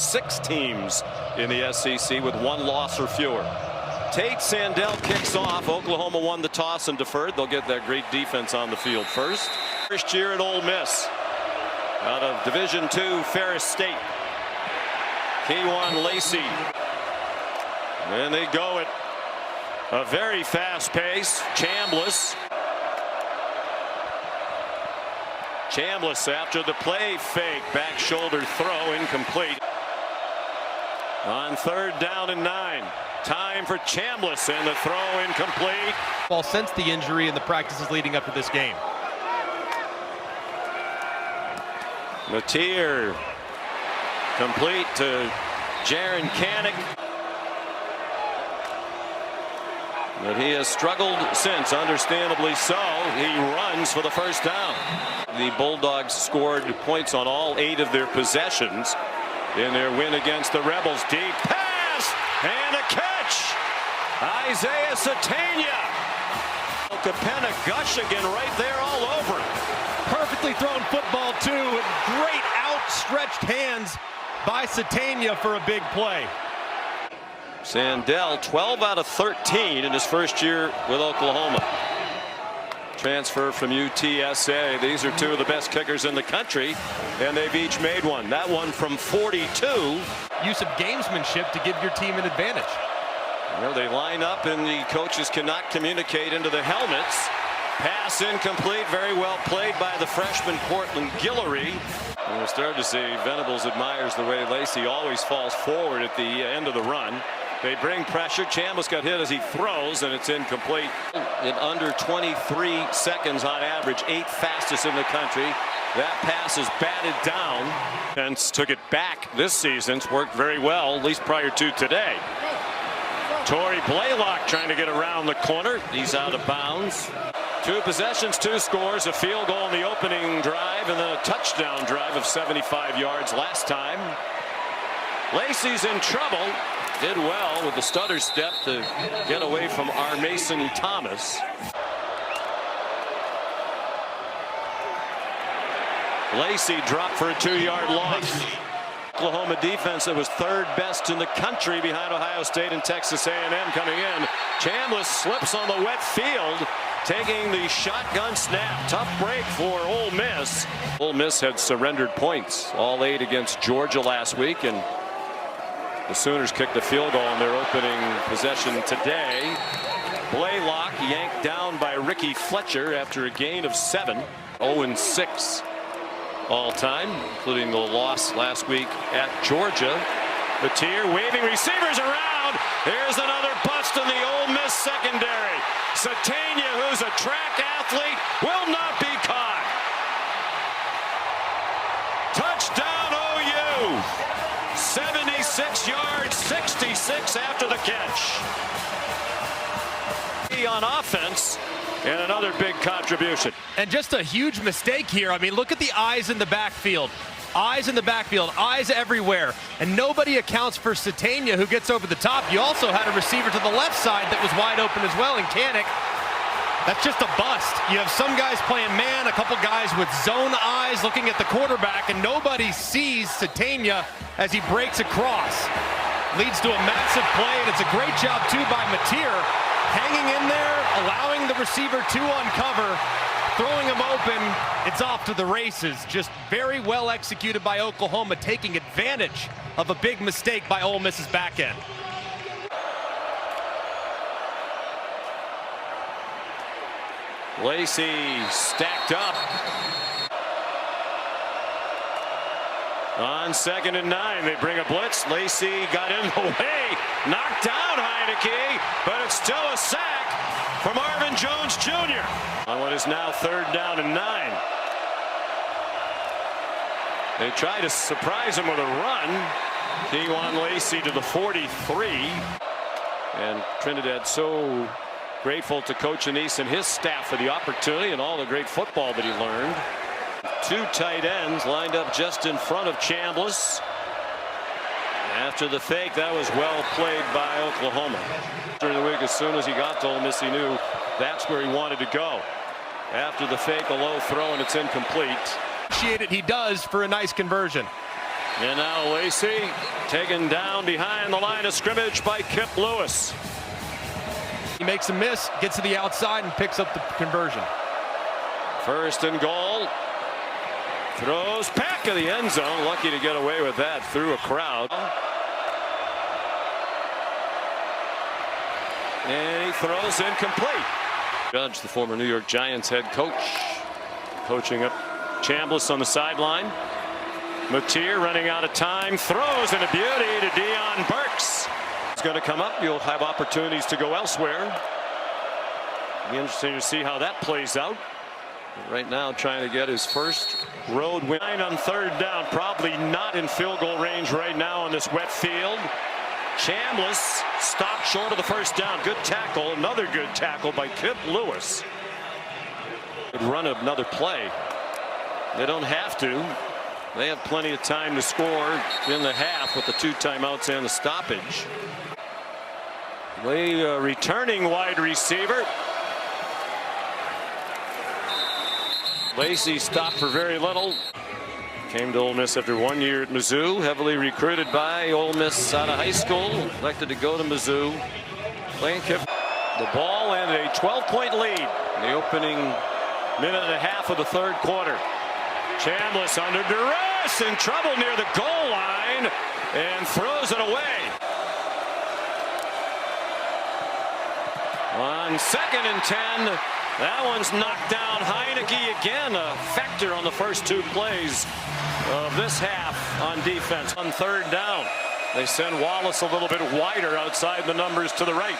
6 teams in the SEC with 1 loss or fewer. Tate Sandell kicks off. Oklahoma won the toss and deferred. They'll get that great defense on the field first. First year at Ole Miss. Out of Division II Ferris State. Keywan Lacey. And they go at a very fast pace. Chambliss after the play fake. Back shoulder throw incomplete. On 3rd down and 9. Time for Chambliss and the throw incomplete. Well, since the injury and the practices leading up to this game. Mateer complete to Jaron Kanik. But he has struggled since, understandably so. He runs for the first down. The Bulldogs scored points on all 8 of their possessions in their win against the Rebels. Deep pass and a catch. Isaiah Sategna. Capenna Gushigan right there all over it. Perfectly thrown football too. Great outstretched hands by Sategna for a big play. Sandell 12 out of 13 in his first year with Oklahoma. Transfer from UTSA. These are 2 of the best kickers in the country, and they've each made one. That one from 42. Use of gamesmanship to give your team an advantage. You know, they line up and the coaches cannot communicate into the helmets. Pass incomplete. Very well played by the freshman Portland Guillory. And we're starting to see Venables admires the way Lacey always falls forward at the end of the run. They bring pressure. Chambliss got hit as he throws, and it's incomplete. In under 23 seconds on average, 8th fastest in the country. That pass is batted down. And took it back this season. It's worked very well, at least prior to today. Torrey Blaylock trying to get around the corner. He's out of bounds. 2 possessions, 2 scores, a field goal in the opening drive, and then a touchdown drive of 75 yards last time. Lacey's in trouble. Did well with the stutter step to get away from Mason Thomas. Lacey dropped for a 2-yard loss. Oklahoma defense that was 3rd best in the country behind Ohio State and Texas A&M coming in. Chambliss slips on the wet field, taking the shotgun snap. Tough break for Ole Miss. Ole Miss had surrendered points, all 8 against Georgia last week, and the Sooners kicked a field goal in their opening possession today. Blaylock yanked down by Ricky Fletcher after a gain of 7. 0-6 all time, including the loss last week at Georgia. Mateer waving receivers around. Here's another bust in the Ole Miss secondary. Sategna, who's a track athlete, will not be caught. Touchdown OU. 76 yards, 66 after the catch. On offense, and another big contribution. And just a huge mistake here. I mean, look at the eyes in the backfield. Eyes in the backfield, eyes everywhere. And nobody accounts for Sategna, who gets over the top. You also had a receiver to the left side that was wide open as well, and Kanik. That's just a bust. You have some guys playing man, a couple guys with zone eyes looking at the quarterback, and nobody sees Sategna as he breaks across. Leads to a massive play, and it's a great job, too, by Mateer. Hanging in there, allowing the receiver to uncover, throwing him open. It's off to the races. Just very well executed by Oklahoma, taking advantage of a big mistake by Ole Miss's back end. Lacey stacked up. On 2nd and 9, they bring a blitz. Lacey got in the way, knocked down Heineke, but it's still a sack for Marvin Jones Jr. on what is now 3rd down and 9. They try to surprise him with a run. Keywan Lacey to the 43. And Trinidad so grateful to Coach Anise and his staff for the opportunity and all the great football that he learned. 2 tight ends lined up just in front of Chambliss. After the fake, that was well played by Oklahoma. During the week, as soon as he got to Ole Miss, he knew that's where he wanted to go. After the fake, a low throw, and it's incomplete. Appreciate it, he does, for a nice conversion. And now Lacey taken down behind the line of scrimmage by Kip Lewis. He makes a miss, gets to the outside, and picks up the conversion. First and goal. Throws back of the end zone. Lucky to get away with that through a crowd. And he throws incomplete. Judge, the former New York Giants head coach, coaching up Chambliss on the sideline. Mateer running out of time, throws in a beauty to Deion Burks. It's going to come up. You'll have opportunities to go elsewhere. Be interesting to see how that plays out. Right now trying to get his first road win on third down. Probably not in field goal range right now on this wet field. Chambliss stopped short of the first down. Good tackle. Another good tackle by Kip Lewis. Could run another play. They don't have to. They have plenty of time to score in the half with the 2 timeouts and the stoppage. Returning wide receiver. Lacey stopped for very little. Came to Ole Miss after 1 year at Mizzou. Heavily recruited by Ole Miss out of high school. Elected to go to Mizzou. Playing Kip. The ball and a 12-point lead in the opening minute and a half of the third quarter. Chambliss under duress, in trouble near the goal line, and throws it away. On 2nd and 10, that one's knocked down. Heineke again, a factor on the first 2 plays of this half on defense. On third down, they send Wallace a little bit wider outside the numbers to the right.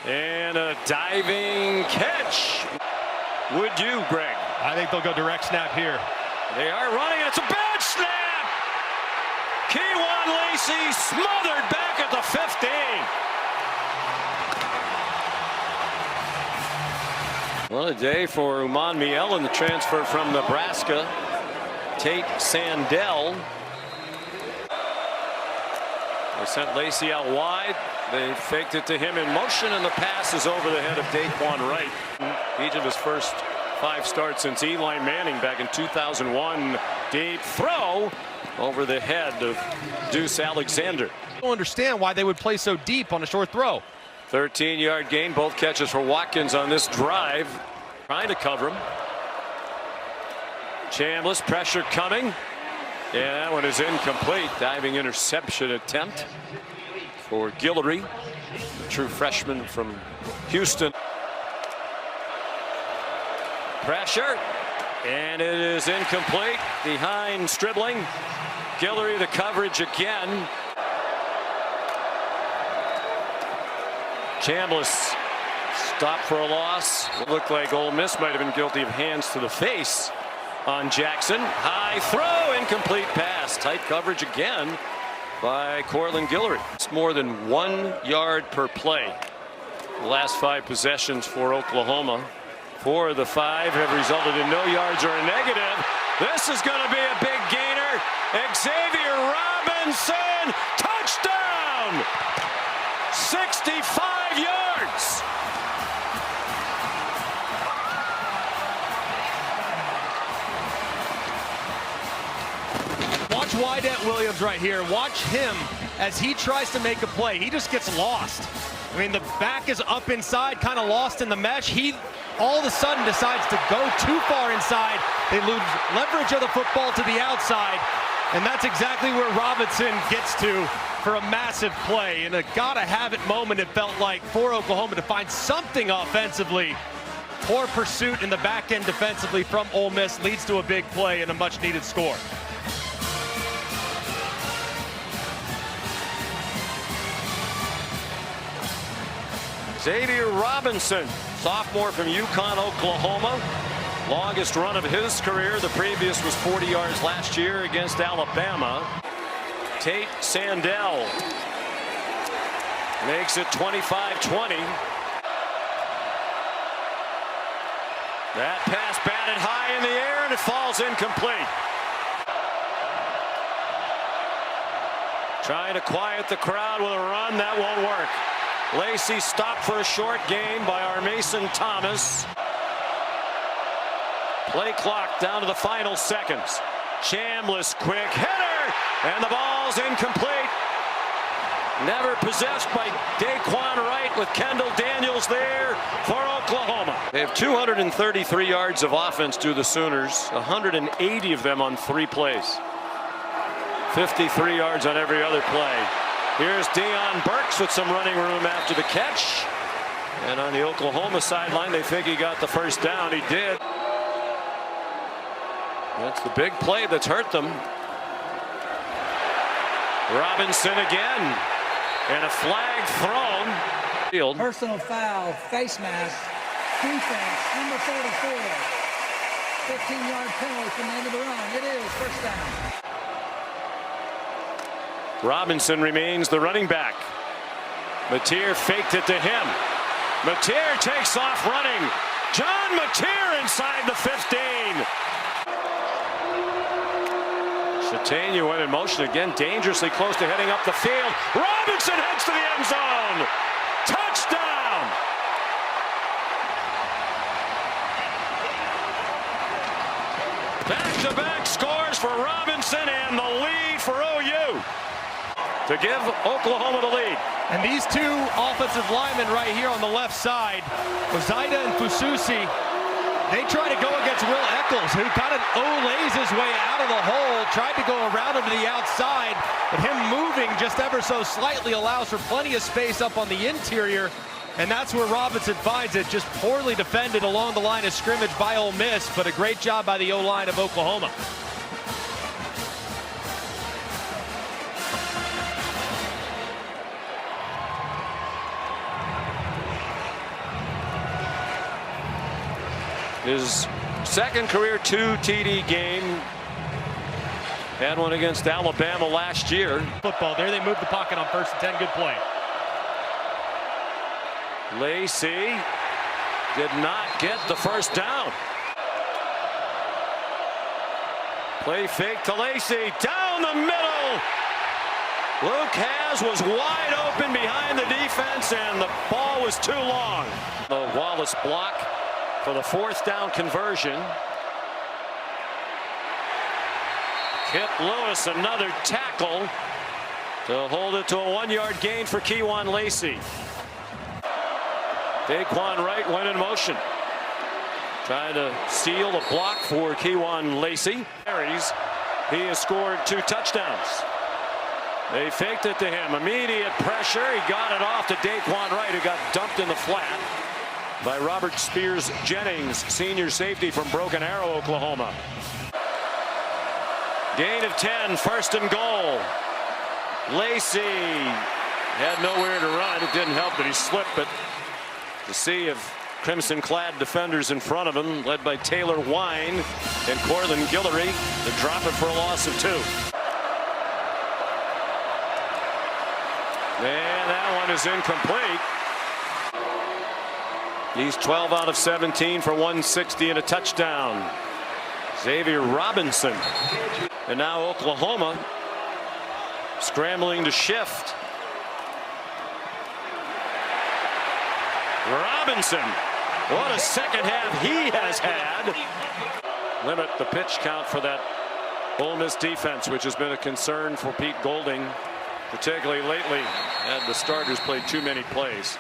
And a diving catch. Would you, Greg? I think they'll go direct snap here. They are running. It's a bad snap. Keywan Lacey smothered back at the 15. What a day for Uman Miel in the transfer from Nebraska. Tate Sandell. They sent Lacey out wide. They faked it to him in motion, and the pass is over the head of Daquan Wright. Each of his first 5 starts since Eli Manning back in 2001. Deep throw over the head of Deuce Alexander. I don't understand why they would play so deep on a short throw. 13-yard gain. Both catches for Watkins on this drive. Trying to cover him. Chambliss, pressure coming. Yeah, that one is incomplete. Diving interception attempt for Guillory, the true freshman from Houston. Pressure, and it is incomplete. Behind Stribling. Guillory, the coverage again. Chambliss stopped for a loss. It looked like Ole Miss might have been guilty of hands to the face on Jackson. High throw, incomplete pass. Tight coverage again by Cortland Guillory. It's more than 1 yard per play. The last 5 possessions for Oklahoma. 4 of the 5 have resulted in no yards or a negative. This is going to be a big gainer. Xavier Robinson, touchdown! 65 yards. Watch Wydett Williams right here. Watch him as he tries to make a play. He just gets lost. I mean, the back is up inside, kind of lost in the mesh. He all of a sudden decides to go too far inside. They lose leverage of the football to the outside, and that's exactly where Robinson gets to for a massive play. In a gotta-have-it moment, it felt like, for Oklahoma to find something offensively. Poor pursuit in the back end defensively from Ole Miss leads to a big play and a much-needed score. Xavier Robinson, sophomore from Yukon, Oklahoma. Longest run of his career. The previous was 40 yards last year against Alabama. Tate Sandell makes it 25-20. That pass batted high in the air, and it falls incomplete. Trying to quiet the crowd with a run. That won't work. Lacey stopped for a short gain by our Mason Thomas. Play clock down to the final seconds. Chambliss, quick hitter, and the ball's incomplete. Never possessed by Daquan Wright with Kendall Daniels there for Oklahoma. They have 233 yards of offense to the Sooners, 180 of them on 3 plays. 53 yards on every other play. Here's Deion Burks with some running room after the catch. And on the Oklahoma sideline, they think he got the first down. He did. That's the big play that's hurt them. Robinson again. And a flag thrown. Field. Personal foul, face mask, defense, number 44. 15-yard penalty from the end of the run. It is first down. Robinson remains the running back. Mateer faked it to him. Mateer takes off running. John Mateer inside the 15. Sategna went in motion again, dangerously close to heading up the field. Robinson heads to the end zone. Touchdown! Back-to-back scores for Robinson and the lead for OU to give Oklahoma the lead. And these two offensive linemen right here on the left side, Zaida and Fususi, they try to go against Will Eccles, who kind of olays his way out of the hole, tried to go around him to the outside, but him moving just ever so slightly allows for plenty of space up on the interior, and that's where Robinson finds it. Just poorly defended along the line of scrimmage by Ole Miss, but a great job by the O-line of Oklahoma. His second career 2 TD game. Had one against Alabama last year. Football there, they moved the pocket on 1st and 10. Good play. Lacey did not get the first down. Play fake to Lacey down the middle. Luke Hasz was wide open behind the defense, and the ball was too long. The Wallace block for the 4th down conversion. Kip Lewis, another tackle to hold it to a 1-yard gain for Kewan Lacey. Daquan Wright went in motion, trying to seal the block for Kewan Lacey. He has scored 2 touchdowns. They faked it to him. Immediate pressure. He got it off to Daquan Wright, who got dumped in the flat by Robert Spears Jennings, senior safety from Broken Arrow, Oklahoma. Gain of 10, 1st and goal. Lacey had nowhere to run. It didn't help that he slipped, but to see if crimson-clad defenders in front of him, led by Taylor Wine and Cortland Guillory, to drop it for a loss of 2. And that one is incomplete. He's 12 out of 17 for 160 and a touchdown. Xavier Robinson. And now Oklahoma scrambling to shift. Robinson, what a second half he has had. Limit the pitch count for that Ole Miss defense, which has been a concern for Pete Golding, particularly lately. And the starters played too many plays.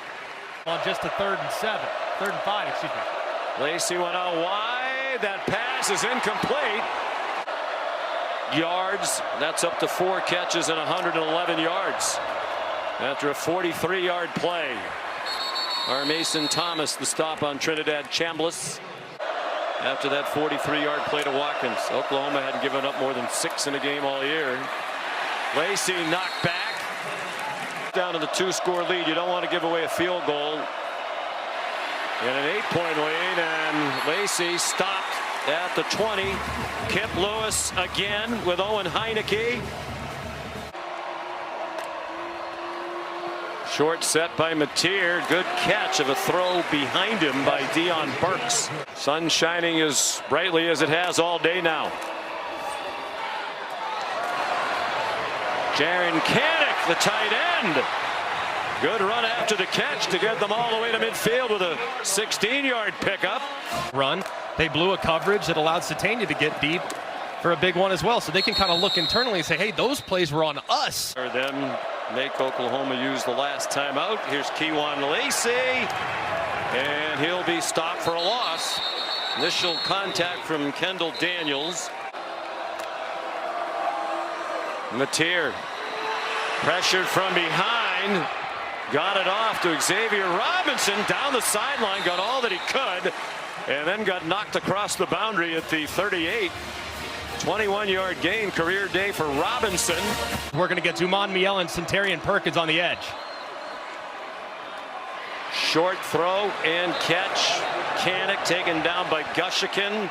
On just a 3rd and 5, excuse me. Lacey went out wide. That pass is incomplete. Yards, that's up to 4 catches and 111 yards after a 43-yard play. Our Mason Thomas, the stop on Trinidad Chambliss after that 43-yard play to Watkins. Oklahoma hadn't given up more than 6 in a game all year. Lacey knocked back down to the 2-score lead. You don't want to give away a field goal in an 8-point lead, and Lacey stopped at the 20. Kip Lewis again with Owen Heineke. Short set by Mateer. Good catch of a throw behind him by Deion Burks. Sun shining as brightly as it has all day now. Jaron Kanak, the tight end. Good run after the catch to get them all the way to midfield with a 16-yard pickup. Run. They blew a coverage that allowed Sategna to get deep. for a big one as well. So they can kind of look internally and say, hey, those plays were on us. Or them make Oklahoma use the last timeout. Here's Kewan Lacey, and he'll be stopped for a loss. Initial contact from Kendall Daniels. Mateer pressured from behind, got it off to Xavier Robinson down the sideline, got all that he could, and then got knocked across the boundary at the 38. 21-yard gain, career day for Robinson. We're going to get Zuman Miel and Centarian Perkins on the edge. Short throw and catch. Kanik taken down by Gushikin.